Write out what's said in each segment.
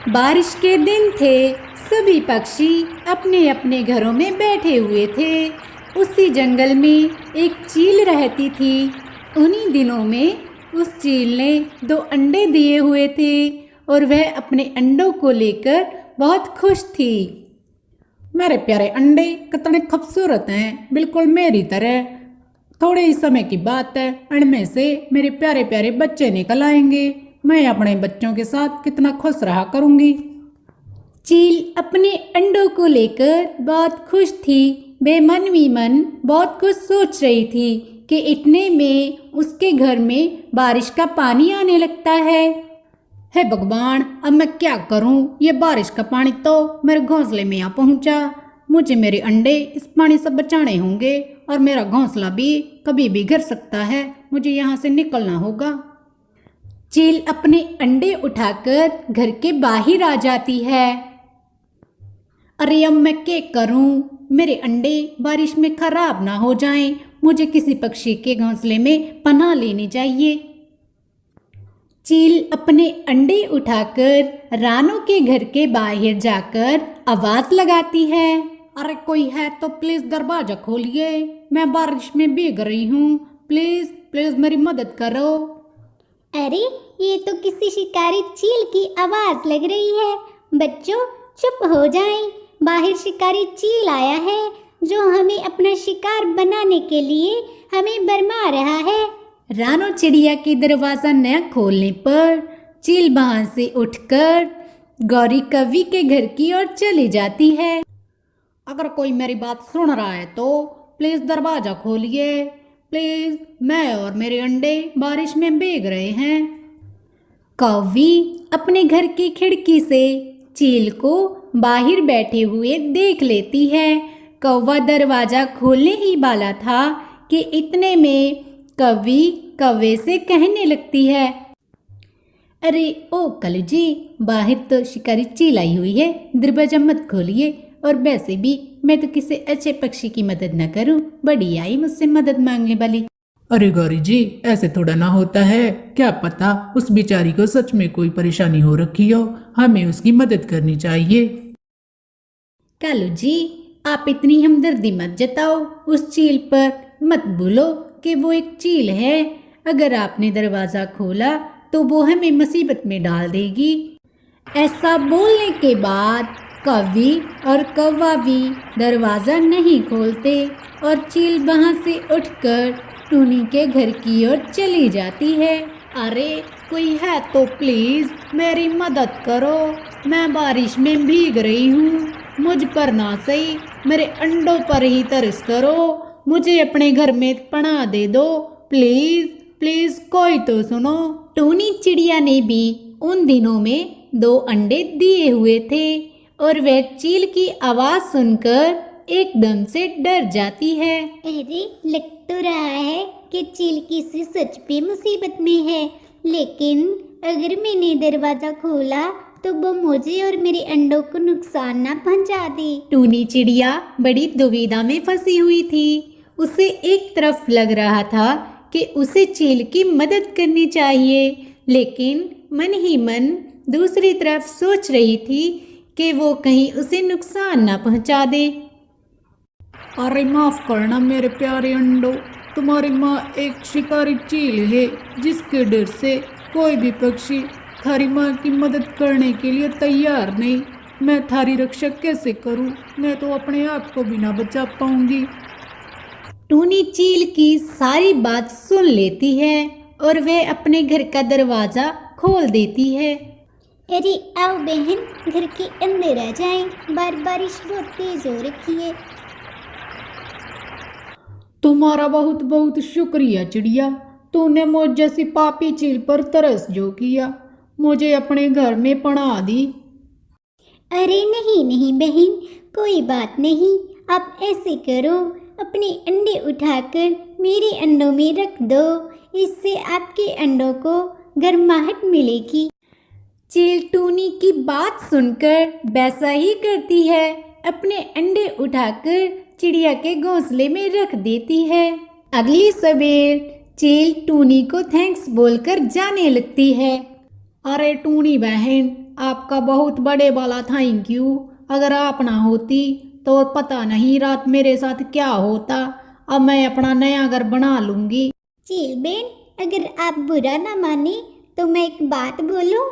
बारिश के दिन थे। सभी पक्षी अपने अपने घरों में बैठे हुए थे। उसी जंगल में एक चील रहती थी। उन्हीं दिनों में उस चील ने 2 अंडे दिए हुए थे और वह अपने अंडों को लेकर बहुत खुश थी। मेरे प्यारे अंडे कितने खूबसूरत हैं, बिल्कुल मेरी तरह। थोड़े ही समय की बात है, इनमें से मेरे प्यारे प्यारे बच्चे निकल आएंगे। मैं अपने बच्चों के साथ कितना खुश रहा करूंगी। चील अपने अंडों को लेकर बहुत खुश थी। वे मन ही मन बहुत कुछ सोच रही थी कि इतने में उसके घर में बारिश का पानी आने लगता है। हे भगवान, अब मैं क्या करूं? ये बारिश का पानी तो मेरे घोंसले में आ पहुंचा। मुझे मेरे अंडे इस पानी से बचाने होंगे और मेरा घोंसला भी कभी भी गिर सकता है। मुझे यहाँ से निकलना होगा। चील अपने अंडे उठाकर घर के बाहर आ जाती है। अरे अब मैं क्या करूं? मेरे अंडे बारिश में खराब ना हो जाएं। मुझे किसी पक्षी के घोंसले में पनाह लेनी चाहिए। चील अपने अंडे उठाकर रानू के घर के बाहर जाकर आवाज लगाती है। अरे कोई है तो प्लीज दरवाजा खोलिए, मैं बारिश में भीग रही हूँ। प्लीज प्लीज मेरी मदद करो। अरे ये तो किसी शिकारी चील की आवाज लग रही है। बच्चों चुप हो जाएं। बाहर शिकारी चील आया है जो हमें अपना शिकार बनाने के लिए हमें भरमा रहा है। रानू चिड़िया की दरवाजा न खोलने पर चील वहां से उठकर गौरी कवि के घर की ओर चली जाती है। अगर कोई मेरी बात सुन रहा है तो प्लीज दरवाजा खोलिए। प्लीज, मैं और मेरे अंडे बारिश में भीग रहे हैं। कौवी अपने घर की खिड़की से चील को बाहर बैठे हुए देख लेती है। कौवा दरवाजा खोलने ही वाला था कि इतने में कवि कौवे से कहने लगती है। अरे ओ कलू जी, बाहर तो शिकारी चील आई हुई है, दरवाजा मत खोलिए। और वैसे भी मैं तो किसी अच्छे पक्षी की मदद न करूं, बड़ी आई मुझसे मदद मांगने वाली। अरे गौरी जी, ऐसे थोड़ा ना होता है। क्या पता उस बेचारी को सच में कोई परेशानी हो रखी हो, हमें उसकी मदद करनी चाहिए। कालू जी, आप इतनी हमदर्दी मत जताओ उस चील पर। मत भूलो कि वो एक चील है। अगर आपने दरवाजा खोला तो वो हमें मुसीबत में डाल देगी। ऐसा बोलने के बाद कवि और कौवा भी दरवाजा नहीं खोलते और चील वहां से उठकर टूनी के घर की ओर चली जाती है। अरे कोई है तो प्लीज मेरी मदद करो, मैं बारिश में भीग रही हूँ। मुझ पर ना सही, मेरे अंडों पर ही तरस करो। मुझे अपने घर में पनाह दे दो। प्लीज प्लीज कोई तो सुनो। टूनी चिड़िया ने भी उन दिनों में 2 अंडे दिए हुए थे और वह चील की आवाज सुनकर एकदम से डर जाती है। अरे लग तो रहा है कि चील किसी सच पे मुसीबत में है, लेकिन अगर मैंने दरवाजा खोला तो वो मुझे और मेरे अंडों को नुकसान ना पहुंचा दे। टूनी चिड़िया बड़ी दुविधा में फंसी हुई थी। उसे एक तरफ लग रहा था कि उसे चील की मदद करनी चाहिए, लेकिन मन ही मन दूसरी तरफ सोच रही थी कि वो कहीं उसे नुकसान ना पहुंचा दे। अरे माफ करना मेरे प्यारे अंडों, तुम्हारी माँ एक शिकारी चील है जिसके डर से कोई भी पक्षी थारी माँ की मदद करने के लिए तैयार नहीं। मैं थारी रक्षा कैसे करूं? मैं तो अपने आप को भी ना बचा पाऊंगी। टूनी चील की सारी बात सुन लेती है और वह अपने घर का दरवाजा खोल देती है। अरे आओ बहन, घर के अंदर आ जाएं, बारिश बहुत तेज हो रखी है। तुम्हारा बहुत बहुत शुक्रिया चिड़िया, तूने मुझ जैसी पापी चील पर तरस जो किया, मुझे अपने घर में पनाह दी। अरे नहीं नहीं बहन, कोई बात नहीं। आप ऐसे करो, अपने अंडे उठाकर मेरे अंडों में रख दो, इससे आपके अंडों को गर्माहट मिलेगी। चील टूनी की बात सुनकर वैसा ही करती है। अपने अंडे उठाकर चिड़िया के घोंसले में रख देती है। अगली सवेर चील टूनी को थैंक्स बोलकर जाने लगती है। अरे टूनी बहन, आपका बहुत बड़े वाला थैंक यू। अगर आप ना होती तो पता नहीं रात मेरे साथ क्या होता। अब मैं अपना नया घर बना लूंगी। चील बेन, अगर आप बुरा ना माने तो मैं एक बात बोलूं?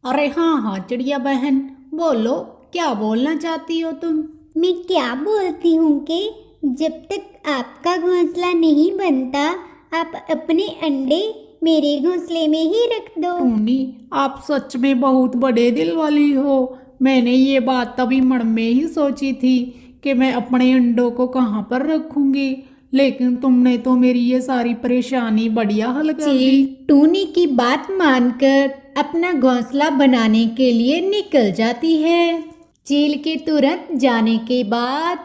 अरे हाँ हाँ चिड़िया बहन, बोलो, क्या बोलना चाहती हो तुम? मैं क्या बोलती हूँ कि जब तक आपका घोंसला नहीं बनता, आप अपने अंडे मेरे घोंसले में ही रख दो। टूनी, आप सच में बहुत बड़े दिल वाली हो। मैंने ये बात तभी मन में ही सोची थी कि मैं अपने अंडों को कहाँ पर रखूंगी, लेकिन तुमने तो मेरी ये सारी परेशानी बढ़िया हल कर दी। चील टूनी की बात मानकर अपना घोंसला बनाने के लिए निकल जाती है। चील के तुरंत जाने के बाद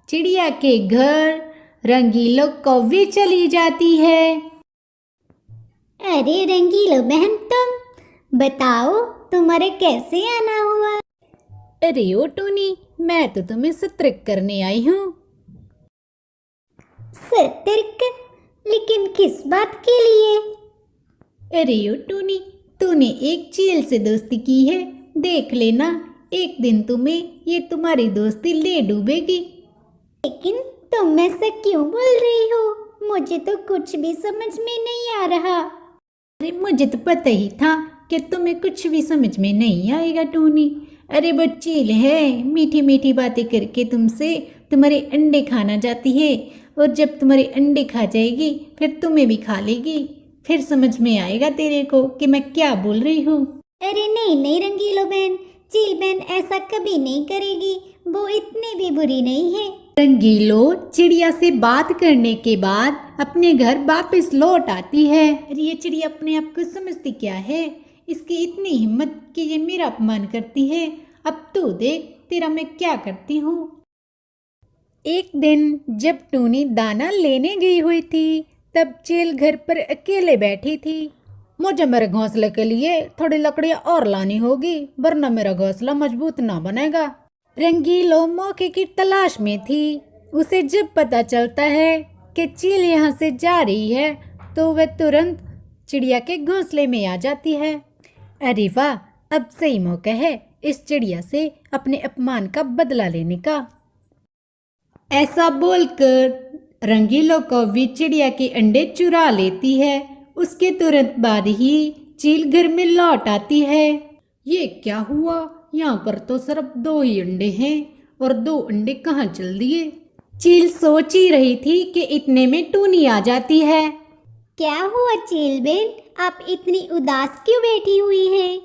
चिड़िया के घर रंगीलो कौवी चली जाती है। अरे रंगीलो बहन, तुम बताओ तुम्हारे कैसे आना हुआ? अरे ओ टूनी, मैं तो तुम्हें सतर्क करने आई हूँ। सतर्क? लेकिन किस बात के लिए? अरे ओ टूनी, तूने एक चील से दोस्ती की है, देख लेना एक दिन तुम्हें ये तुम्हारी दोस्ती ले डूबेगी। लेकिन तुम ऐसा क्यों बोल रही हो? मुझे तो कुछ भी समझ में नहीं आ रहा। अरे मुझे तो पता ही था कि तुम्हें कुछ भी समझ में नहीं आएगा टूनी। अरे वो चील है, मीठी मीठी बातें करके तुमसे तुम्हारे अंडे खाना चाहती है, और जब तुम्हारे अंडे खा जाएगी फिर तुम्हें भी खा लेगी। फिर समझ में आएगा तेरे को कि मैं क्या बोल रही हूँ। अरे नहीं नहीं रंगीलो बहन, चील बहन ऐसा कभी नहीं करेगी। वो इतनी भी बुरी नहीं है। रंगीलो चिड़िया से बात करने के बाद अपने घर वापस लौट आती है। अरे ये चिड़िया अपने आप को समझती क्या है? इसकी इतनी हिम्मत कि ये मेरा अपमान करती है। अब तू देख तेरा मैं क्या करती हूँ। एक दिन जब टूनी दाना लेने गई हुई थी, तब चील घर पर अकेले बैठी थी। मुझे मेरे घोंसले के लिए थोड़ी लकड़ियाँ और लानी होगी, वरना मेरा घोंसला मजबूत ना बनेगा। रंगीलो मौके की तलाश में थी। उसे जब पता चलता है कि चील यहाँ से जा रही है, तो वह तुरंत चिड़िया के घोंसले में आ जाती है। अरे वाह, अब सही मौका है इस चिड़िया से अपने अपमान का बदला लेने का। ऐसा बोलकर रंगीलो कौवी चिड़िया के अंडे चुरा लेती है। उसके तुरंत बाद ही चील घर में लौट आती है। ये क्या हुआ? यहाँ पर तो सिर्फ 2 ही अंडे हैं, और 2 अंडे कहाँ चल दिए? चील सोच ही रही थी कि इतने में टूनी आ जाती है। क्या हुआ चील बेन, आप इतनी उदास क्यों बैठी हुई हैं?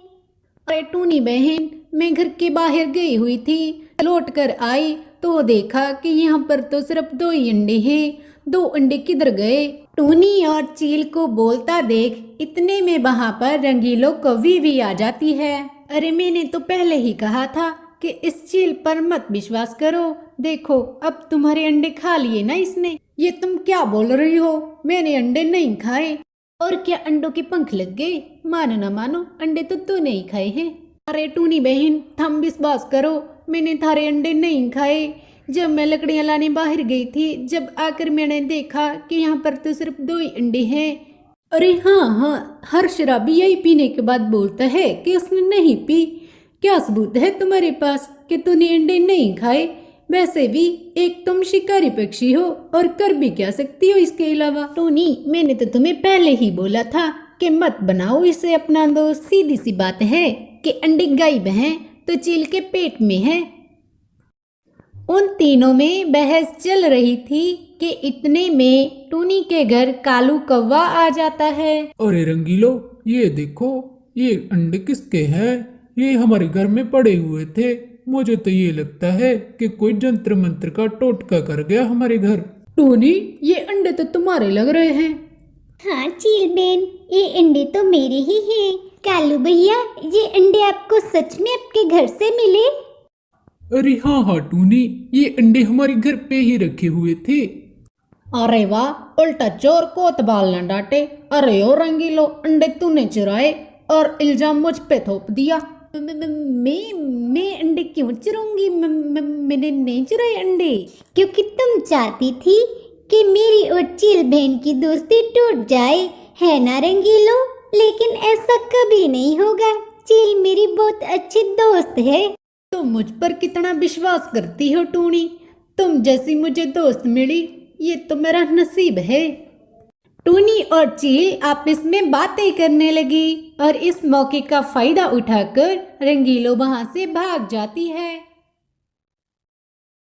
अरे टूनी बहन, मैं घर के बाहर गई हुई थी, लौट कर आई तो देखा कि यहाँ पर तो सिर्फ 2 ही अंडे हैं। 2 अंडे किधर गए? टूनी और चील को बोलता देख इतने में वहां पर रंगीलो कौवी भी आ जाती है। अरे मैंने तो पहले ही कहा था कि इस चील पर मत विश्वास करो। देखो अब तुम्हारे अंडे खा लिए ना इसने। ये तुम क्या बोल रही हो? मैंने अंडे नहीं खाए। और क्या अंडों के पंख लग गए? मानो ना मानो, अंडे तो तूने ही खाए हैं। अरे टूनी बहन, थम विश्वास करो, मैंने थारे अंडे नहीं खाए। जब मैं लकड़ियाँ लाने बाहर गई थी, जब आकर मैंने देखा कि यहाँ पर तो सिर्फ 2 ही अंडे हैं। अरे हाँ, हर शराबी यही पीने के बाद बोलता है कि उसने नहीं पी। क्या सबूत है तुम्हारे पास कि तूने अंडे नहीं खाए? वैसे भी एक तुम शिकारी पक्षी हो, और कर भी क्या सकती हो इसके अलावा। टूनी, मैंने तो तुम्हें पहले ही बोला था कि मत बनाओ इसे अपना दोस्त। सीधी सी बात है कि अंडे गायब हैं तो चील के पेट में है। उन तीनों में बहस चल रही थी कि इतने में टूनी के घर कालू कौवा आ जाता है। अरे रंगीलो, ये देखो, ये अंडे किसके हैं? ये हमारे घर में पड़े हुए थे। मुझे तो ये लगता है कि कोई जंत्र मंत्र का टोटका कर गया हमारे घर। टूनी, ये अंडे तो तुम्हारे लग रहे हैं। हाँ चील बेन, ये अंडे तो मेरे ही हैं। कालू भैया, ये अंडे आपको सच में आपके घर से मिले? अरे हाँ हाँ टूनी, ये अंडे हमारे घर पे ही रखे हुए थे। अरे वाह, उल्टा चोर कोतवाल न डांटे। अरे ओ रंगीलो, अंडे तूने चुराए और इल्जाम मुझ पे थोप दिया। मैं अंडे क्यों चुराऊंगी? मैंने नहीं चुराए अंडे। क्योंकि तुम चाहती थी कि मेरी और चील बहन की दोस्ती टूट जाए, है ना रंगीलो? लेकिन ऐसा कभी नहीं होगा। चील मेरी बहुत अच्छी दोस्त है। तुम मुझ पर कितना विश्वास करती हो टूनी। तुम जैसी मुझे दोस्त मिली, ये तो मेरा नसीब है। टूनी और चील आपस में बातें करने लगी और इस मौके का फायदा उठाकर रंगीलो वहां से भाग जाती है।